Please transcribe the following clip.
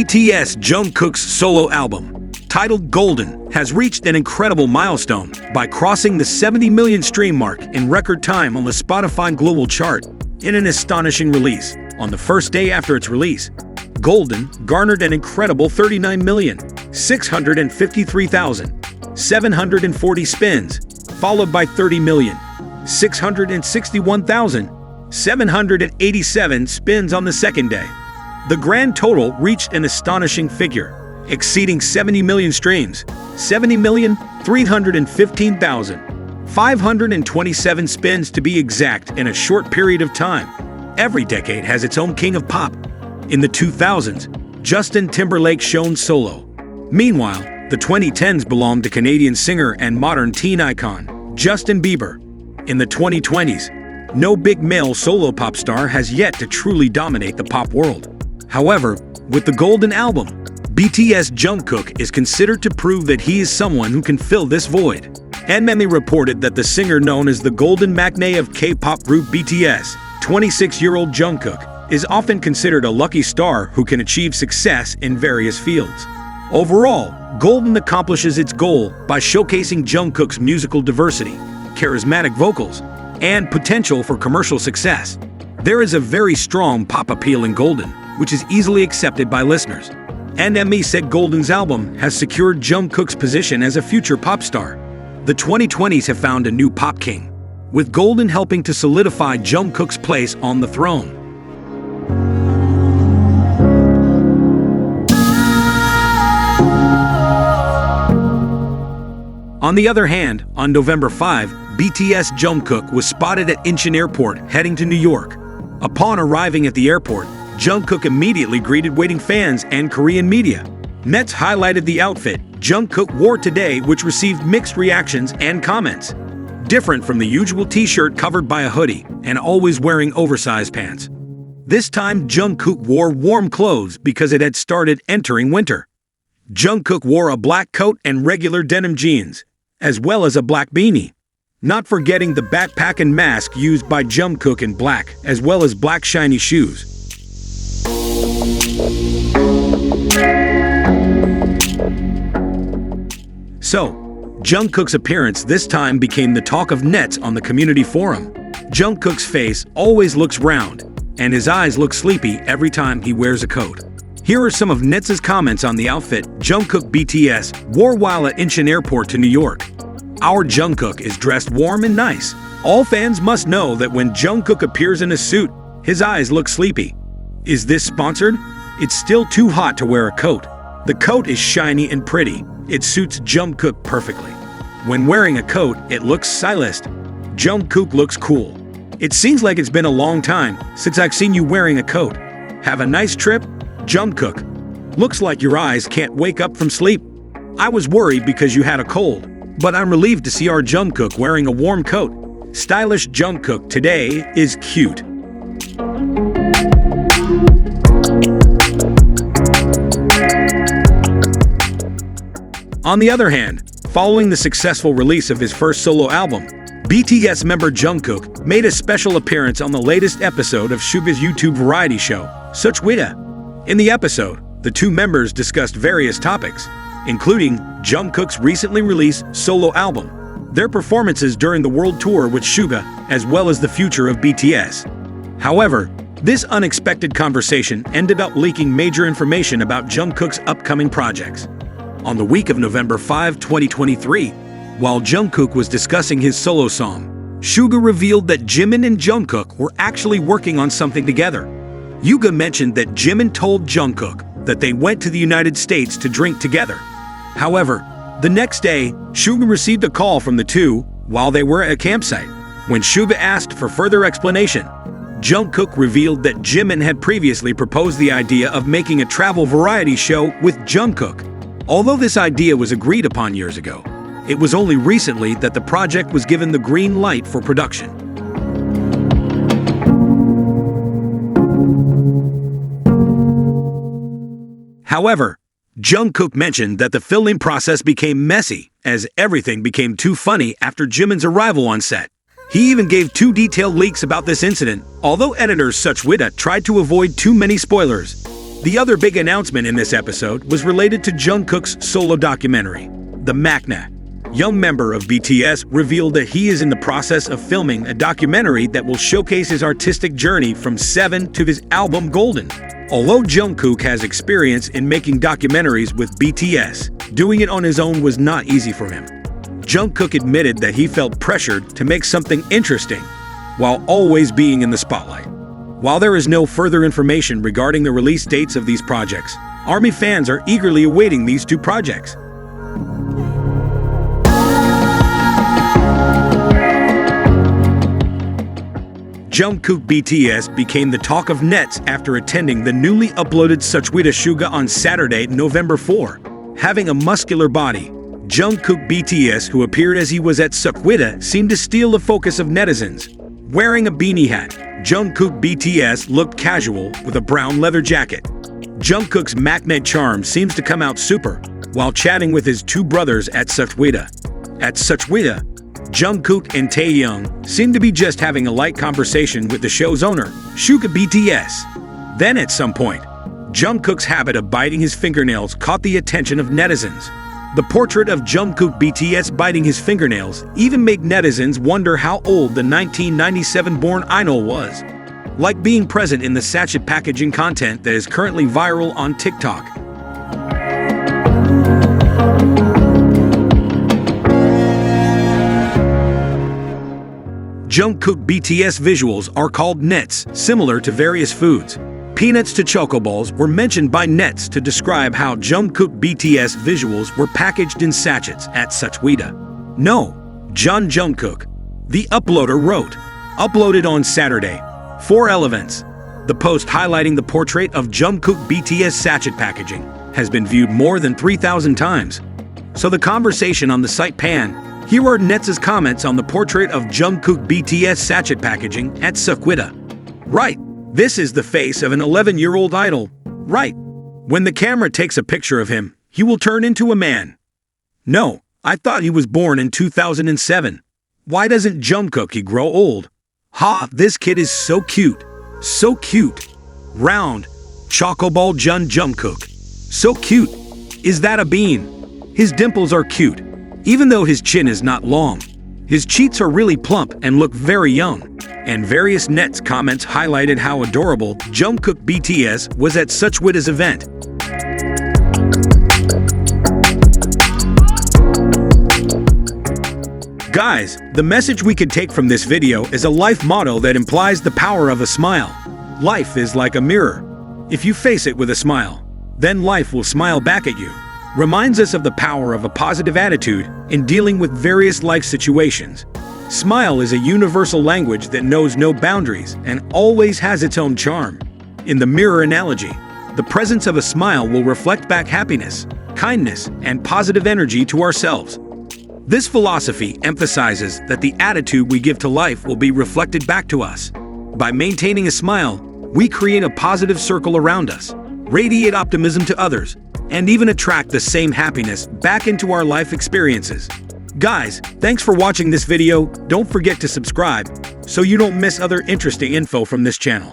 BTS Jungkook's solo album, titled Golden, has reached an incredible milestone by crossing the 70 million stream mark in record time on the Spotify global chart. In an astonishing release, on the first day after its release, Golden garnered an incredible 39,653,740 spins, followed by 30,661,787 spins on the second day. The grand total reached an astonishing figure, exceeding 70 million streams, 70,315,527 spins to be exact in a short period of time. Every decade has its own king of pop. In the 2000s, Justin Timberlake shone solo. Meanwhile, the 2010s belonged to Canadian singer and modern teen icon, Justin Bieber. In the 2020s, no big male solo pop star has yet to truly dominate the pop world. However, with the Golden album, BTS Jungkook is considered to prove that he is someone who can fill this void. NME reported that the singer known as the Golden Matinee of K-pop group BTS, 26-year-old Jungkook, is often considered a lucky star who can achieve success in various fields. Overall, Golden accomplishes its goal by showcasing Jungkook's musical diversity, charismatic vocals, and potential for commercial success. There is a very strong pop appeal in Golden, which is easily accepted by listeners. NME said Golden's album has secured Jungkook's position as a future pop star. The 2020s have found a new pop king, with Golden helping to solidify Jungkook's place on the throne. On the other hand, on November 5, BTS Jungkook was spotted at Incheon Airport heading to New York. Upon arriving at the airport, Jungkook immediately greeted waiting fans and Korean media. Nets highlighted the outfit Jungkook wore today, which received mixed reactions and comments. Different from the usual t-shirt covered by a hoodie and always wearing oversized pants. This time Jungkook wore warm clothes because it had started entering winter. Jungkook wore a black coat and regular denim jeans, as well as a black beanie. Not forgetting the backpack and mask used by Jungkook in black, as well as black shiny shoes. So, Jungkook's appearance this time became the talk of nets on the community forum. Jungkook's face always looks round, and his eyes look sleepy every time he wears a coat. Here are some of Nets' comments on the outfit Jungkook BTS wore while at Incheon Airport to New York. Our Jungkook is dressed warm and nice. All fans must know that when Jungkook appears in a suit, his eyes look sleepy. Is this sponsored? It's still too hot to wear a coat. The coat is shiny and pretty. It suits Jungkook perfectly. When wearing a coat, it looks stylish. Jungkook looks cool. It seems like it's been a long time since I've seen you wearing a coat. Have a nice trip, Jungkook. Looks like your eyes can't wake up from sleep. I was worried because you had a cold, but I'm relieved to see our Jungkook wearing a warm coat. Stylish Jungkook today is cute. On the other hand, following the successful release of his first solo album, BTS member Jungkook made a special appearance on the latest episode of Suga's YouTube variety show, Such Wida. In the episode, the two members discussed various topics, including Jungkook's recently released solo album, their performances during the world tour with Suga, as well as the future of BTS. However, this unexpected conversation ended up leaking major information about Jungkook's upcoming projects. On the week of November 5, 2023, while Jungkook was discussing his solo song, Suga revealed that Jimin and Jungkook were actually working on something together. Yuga mentioned that Jimin told Jungkook that they went to the United States to drink together. However, the next day, Suga received a call from the two while they were at a campsite. When Suga asked for further explanation, Jungkook revealed that Jimin had previously proposed the idea of making a travel variety show with Jungkook. Although this idea was agreed upon years ago, it was only recently that the project was given the green light for production. However, Jungkook mentioned that the filming process became messy as everything became too funny after Jimin's arrival on set. He even gave 2 detailed leaks about this incident, although editors Such Wida tried to avoid too many spoilers. The other big announcement in this episode was related to Jungkook's solo documentary, The Makna. Young member of BTS revealed that he is in the process of filming a documentary that will showcase his artistic journey from Seven to his album Golden. Although Jungkook has experience in making documentaries with BTS, doing it on his own was not easy for him. Jungkook admitted that he felt pressured to make something interesting, while always being in the spotlight. While there is no further information regarding the release dates of these projects, ARMY fans are eagerly awaiting these two projects. Jungkook BTS became the talk of nets after attending the newly uploaded Suchwita Suga on Saturday, November 4. Having a muscular body, Jungkook BTS, who appeared as he was at Suchwita, seemed to steal the focus of netizens. Wearing a beanie hat, Jungkook BTS looked casual with a brown leather jacket. Jungkook's Makna charm seems to come out super while chatting with his two brothers at Suchwita. At Suchwita, Jungkook and Taehyung seemed to be just having a light conversation with the show's owner, Jungkook BTS. Then at some point, Jungkook's habit of biting his fingernails caught the attention of netizens. The portrait of Jungkook BTS biting his fingernails even made netizens wonder how old the 1997-born idol was. Like being present in the sachet packaging content that is currently viral on TikTok. Jungkook BTS visuals are called nets, similar to various foods. Peanuts to chocoballs were mentioned by nets to describe how Jungkook BTS visuals were packaged in sachets at Suchwita. No, Jungkook. The uploader wrote, uploaded on Saturday. 4 elements. The post highlighting the portrait of Jungkook BTS sachet packaging has been viewed more than 3,000 times. So the conversation on the site pan. Here are Nets' comments on the portrait of Jungkook BTS sachet packaging at Suchwita. Right, this is the face of an 11-year-old idol. Right, when the camera takes a picture of him, he will turn into a man. No, I thought he was born in 2007. Why doesn't Jungkook grow old? Ha, this kid is so cute. So cute. Round, chocoball Jungkook. So cute. Is that a bean? His dimples are cute. Even though his chin is not long, his cheeks are really plump and look very young. And various nets comments highlighted how adorable Jungkook BTS was at Suchwita's event. Guys, the message we could take from this video is a life motto that implies the power of a smile. Life is like a mirror. If you face it with a smile, then life will smile back at you. Reminds us of the power of a positive attitude in dealing with various life situations. Smile is a universal language that knows no boundaries and always has its own charm. In the mirror analogy, the presence of a smile will reflect back happiness, kindness, and positive energy to ourselves. This philosophy emphasizes that the attitude we give to life will be reflected back to us. By maintaining a smile, we create a positive circle around us, radiate optimism to others, and even attract the same happiness back into our life experiences. Guys, thanks for watching this video. Don't forget to subscribe so you don't miss other interesting info from this channel.